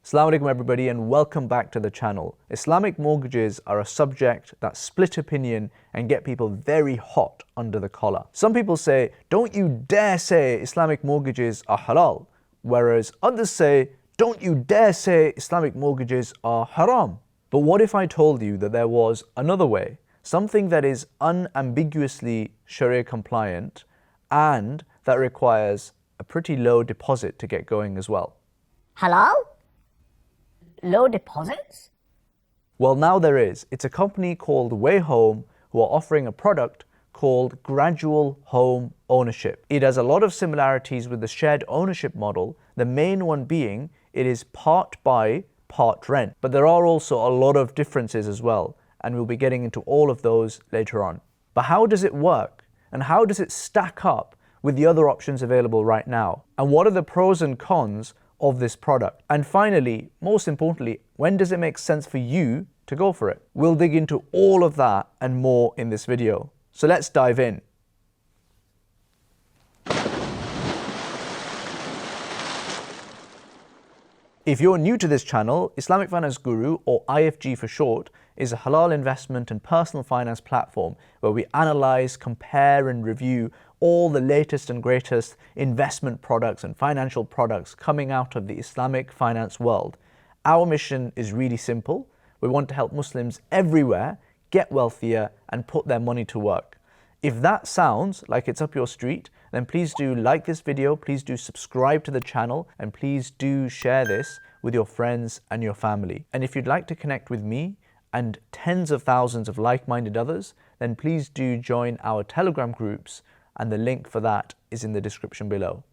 Assalamu alaikum everybody and welcome back to the channel. Islamic mortgages are a subject that split opinion and get people very hot under the collar. Some people say, don't you dare say Islamic mortgages are halal, whereas others say, don't you dare say Islamic mortgages are haram. But what if I told you that there was another way, something that is unambiguously Sharia compliant and that requires a pretty low deposit to get going as well? Halal? Low deposits? Well, now there is. It's a company called Wayhome who are offering a product called Gradual Home Ownership. It has a lot of similarities with the shared ownership model, the main one being it is part buy, part rent. But there are also a lot of differences as well, and we'll be getting into all of those later on. But how does it work? And how does it stack up with the other options available right now? And what are the pros and cons of this product? And finally, most importantly, when does it make sense for you to go for it? We'll dig into all of that and more in this video. So let's dive in. If you're new to this channel, Islamic Finance Guru, or IFG for short, is a halal investment and personal finance platform where we analyze, compare and review all the latest and greatest investment products and financial products coming out of the Islamic finance world. Our mission is really simple. We want to help Muslims everywhere get wealthier and put their money to work. If that sounds like it's up your street, then please do like this video, please do subscribe to the channel, and please do share this with your friends and your family. And if you'd like to connect with me and tens of thousands of like-minded others, then please do join our Telegram groups, and the link for that is in the description below.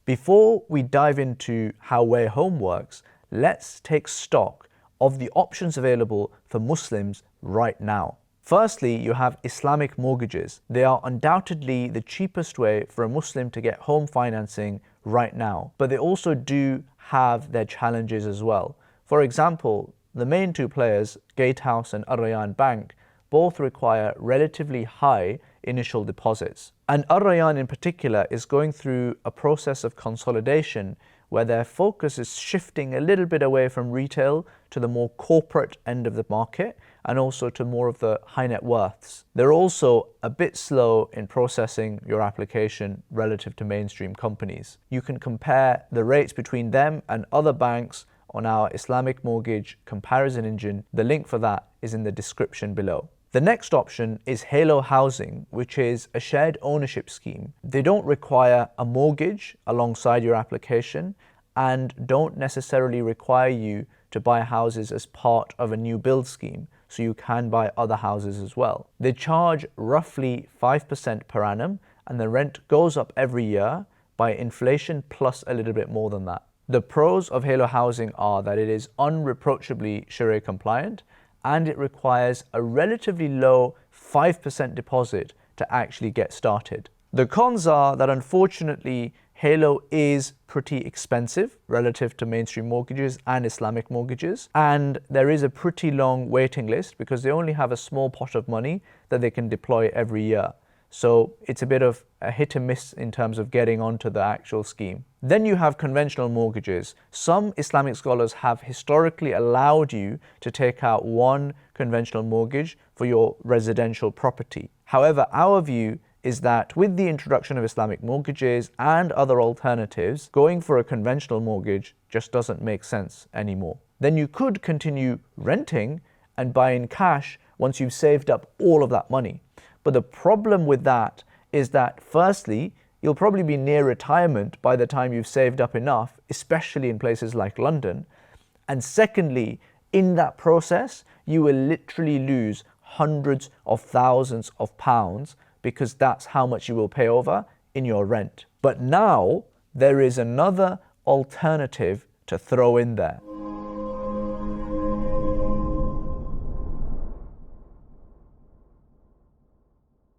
Before we dive into how Wayhome works, let's take stock of the options available for Muslims right now. Firstly, you have Islamic mortgages. They are undoubtedly the cheapest way for a Muslim to get home financing right now, but they also do have their challenges as well. For example, the main two players, Gatehouse and Ar-Rayyan Bank, both require relatively high initial deposits. And Ar-Rayyan in particular is going through a process of consolidation where their focus is shifting a little bit away from retail to the more corporate end of the market and also to more of the high net worths. They're also a bit slow in processing your application relative to mainstream companies. You can compare the rates between them and other banks on our Islamic mortgage comparison engine. The link for that is in the description below. The next option is Halal Housing, which is a shared ownership scheme. They don't require a mortgage alongside your application and don't necessarily require you to buy houses as part of a new build scheme, so you can buy other houses as well. They charge roughly 5% per annum and the rent goes up every year by inflation plus a little bit more than that. The pros of Halal Housing are that it is unreproachably Sharia compliant and it requires a relatively low 5% deposit to actually get started. The cons are that unfortunately Halo is pretty expensive relative to mainstream mortgages and Islamic mortgages, and there is a pretty long waiting list because they only have a small pot of money that they can deploy every year. So it's a bit of a hit and miss in terms of getting onto the actual scheme. Then you have conventional mortgages. Some Islamic scholars have historically allowed you to take out one conventional mortgage for your residential property. However, our view is that with the introduction of Islamic mortgages and other alternatives, going for a conventional mortgage just doesn't make sense anymore. Then you could continue renting and buy in cash once you've saved up all of that money. But the problem with that is that firstly, you'll probably be near retirement by the time you've saved up enough, especially in places like London. And secondly, in that process, you will literally lose hundreds of thousands of pounds because that's how much you will pay over in your rent. But now there is another alternative to throw in there.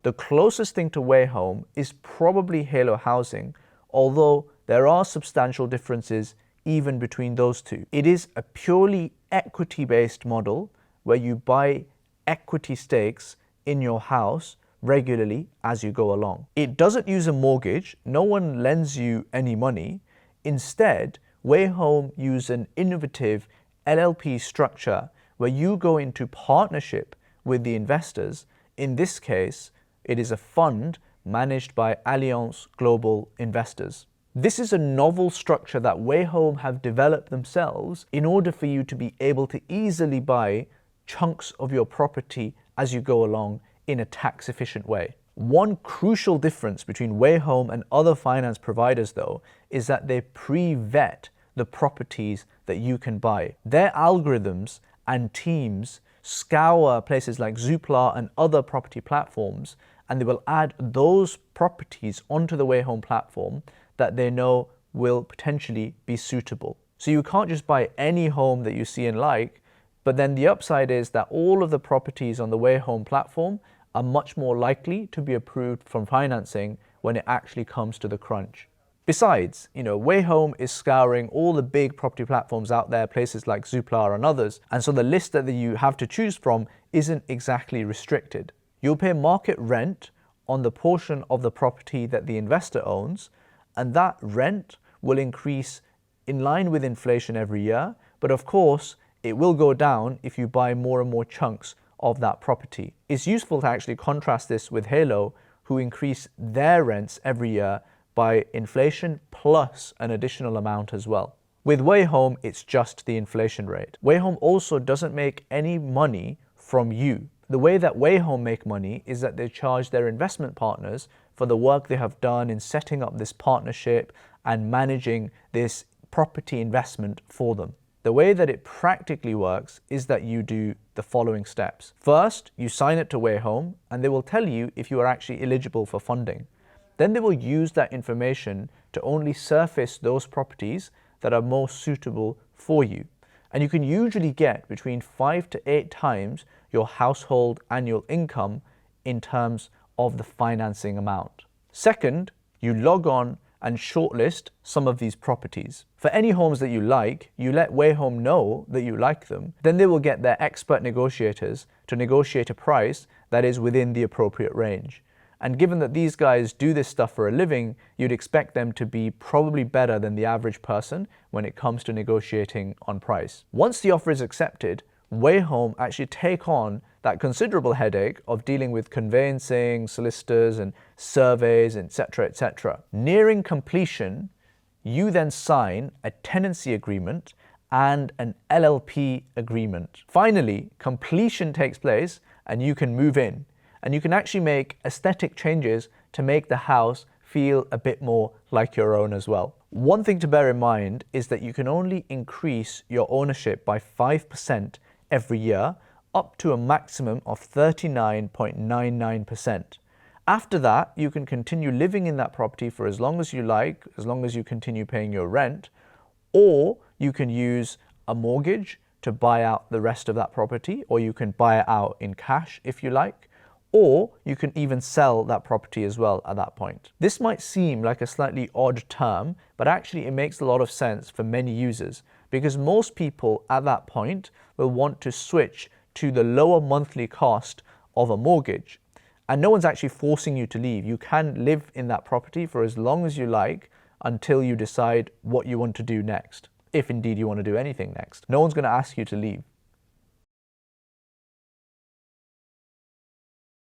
The closest thing to Wayhome is probably Halal Housing, although there are substantial differences even between those two. It is a purely equity-based model where you buy equity stakes in your house regularly as you go along. It doesn't use a mortgage, no one lends you any money. Instead, Wayhome use an innovative LLP structure where you go into partnership with the investors. In this case, it is a fund managed by Allianz Global Investors. This is a novel structure that Wayhome have developed themselves in order for you to be able to easily buy chunks of your property as you go along in a tax efficient way. One crucial difference between Wayhome and other finance providers though is that they pre-vet the properties that you can buy. Their algorithms and teams scour places like Zoopla and other property platforms, and they will add those properties onto the Wayhome platform that they know will potentially be suitable. So you can't just buy any home that you see and like, but then the upside is that all of the properties on the Wayhome platform are much more likely to be approved from financing when it actually comes to the crunch. Besides, Wayhome is scouring all the big property platforms out there, places like Zoopla and others, and so the list that you have to choose from isn't exactly restricted. You'll pay market rent on the portion of the property that the investor owns, and that rent will increase in line with inflation every year, but of course it will go down if you buy more and more chunks of that property. It's useful to actually contrast this with Halo, who increase their rents every year by inflation plus an additional amount as well. With Wayhome, it's just the inflation rate. Wayhome also doesn't make any money from you. The way that Wayhome make money is that they charge their investment partners for the work they have done in setting up this partnership and managing this property investment for them. The way that it practically works is that you do the following steps. First, you sign it to Wayhome and they will tell you if you are actually eligible for funding. Then they will use that information to only surface those properties that are most suitable for you. And you can usually get between 5 to 8 times your household annual income in terms of the financing amount. Second, you log on and shortlist some of these properties. For any homes that you like, you let Wayhome know that you like them. Then they will get their expert negotiators to negotiate a price that is within the appropriate range. And given that these guys do this stuff for a living, you'd expect them to be probably better than the average person when it comes to negotiating on price. Once the offer is accepted, Wayhome actually take on that considerable headache of dealing with conveyancing, solicitors and surveys, etc., etc. Nearing completion, you then sign a tenancy agreement and an LLP agreement. Finally, completion takes place and you can move in. And you can actually make aesthetic changes to make the house feel a bit more like your own as well. One thing to bear in mind is that you can only increase your ownership by 5% every year, up to a maximum of 39.99%. After that, you can continue living in that property for as long as you like, as long as you continue paying your rent, or you can use a mortgage to buy out the rest of that property, or you can buy it out in cash if you like, or you can even sell that property as well at that point. This might seem like a slightly odd term, but actually it makes a lot of sense for many users because most people at that point will want to switch to the lower monthly cost of a mortgage. And no one's actually forcing you to leave. You can live in that property for as long as you like until you decide what you want to do next, if indeed you want to do anything next. No one's going to ask you to leave.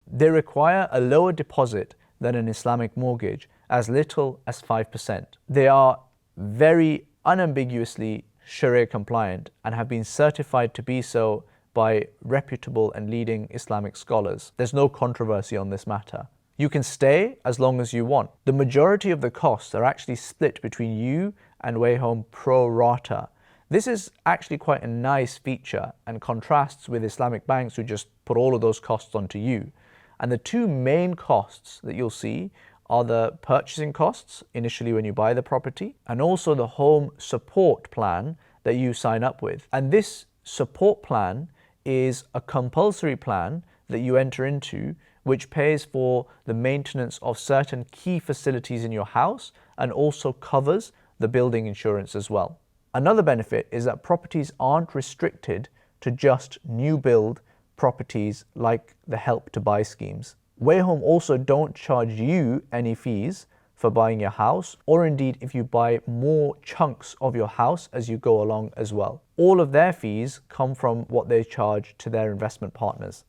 They require a lower deposit than an Islamic mortgage, as little as 5%. They are very unambiguously Sharia compliant and have been certified to be so by reputable and leading Islamic scholars. There's no controversy on this matter. You can stay as long as you want. The majority of the costs are actually split between you and Wayhome pro rata. This is actually quite a nice feature and contrasts with Islamic banks who just put all of those costs onto you. And the two main costs that you'll see are the purchasing costs initially when you buy the property, and also the home support plan that you sign up with. And this support plan is a compulsory plan that you enter into, which pays for the maintenance of certain key facilities in your house and also covers the building insurance as well. Another benefit is that properties aren't restricted to just new build properties like the Help to Buy schemes. Wayhome also don't charge you any fees for buying your house, or indeed if you buy more chunks of your house as you go along as well. All of their fees come from what they charge to their investment partners.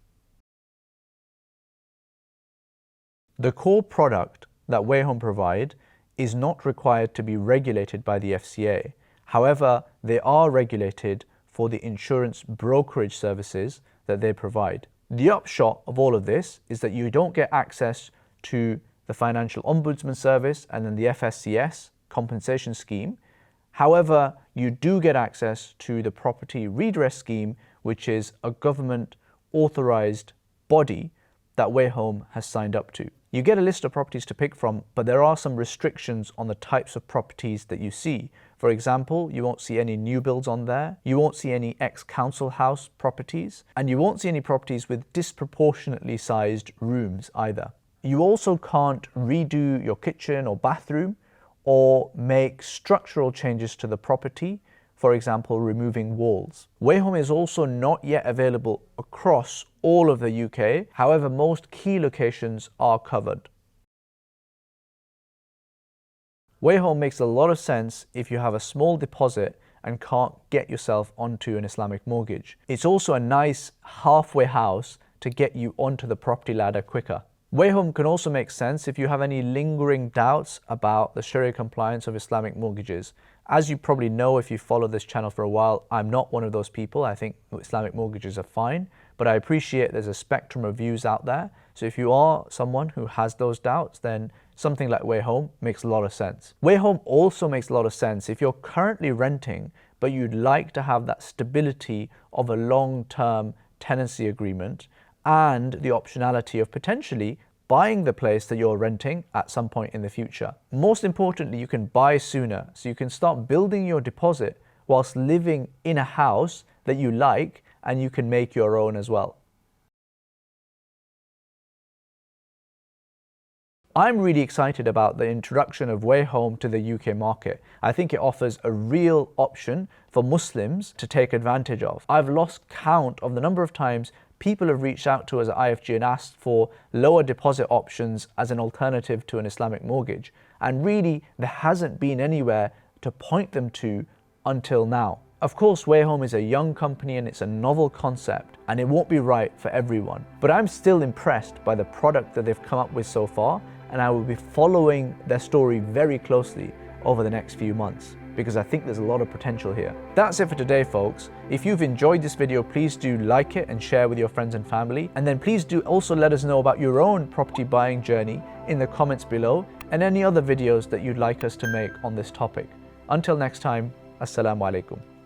The core product that Wayhome provide is not required to be regulated by the FCA. However, they are regulated for the insurance brokerage services that they provide. The upshot of all of this is that you don't get access to the Financial Ombudsman Service and then the FSCS compensation scheme. However, you do get access to the Property Redress Scheme, which is a government authorized body that Wayhome has signed up to. You get a list of properties to pick from, but there are some restrictions on the types of properties that you see. For example, you won't see any new builds on there, you won't see any ex-council house properties, and you won't see any properties with disproportionately sized rooms either. You also can't redo your kitchen or bathroom or make structural changes to the property, for example, removing walls. Wayhome is also not yet available across all of the UK. However, most key locations are covered. Wayhome makes a lot of sense if you have a small deposit and can't get yourself onto an Islamic mortgage. It's also a nice halfway house to get you onto the property ladder quicker. Wayhome can also make sense if you have any lingering doubts about the Sharia compliance of Islamic mortgages. As you probably know if you follow this channel for a while, I'm not one of those people. I think Islamic mortgages are fine, but I appreciate there's a spectrum of views out there. So if you are someone who has those doubts, then something like Wayhome makes a lot of sense. Wayhome also makes a lot of sense if you're currently renting, but you'd like to have that stability of a long-term tenancy agreement and the optionality of potentially buying the place that you're renting at some point in the future. Most importantly, you can buy sooner, so you can start building your deposit whilst living in a house that you like and you can make your own as well. I'm really excited about the introduction of Wayhome to the UK market. I think it offers a real option for Muslims to take advantage of. I've lost count of the number of times people have reached out to us at IFG and asked for lower deposit options as an alternative to an Islamic mortgage. And really, there hasn't been anywhere to point them to until now. Of course, Wayhome is a young company and it's a novel concept and it won't be right for everyone. But I'm still impressed by the product that they've come up with so far, and I will be following their story very closely over the next few months, because I think there's a lot of potential here. That's it for today, folks. If you've enjoyed this video, please do like it and share with your friends and family. And then please do also let us know about your own property buying journey in the comments below and any other videos that you'd like us to make on this topic. Until next time, Assalamu alaikum.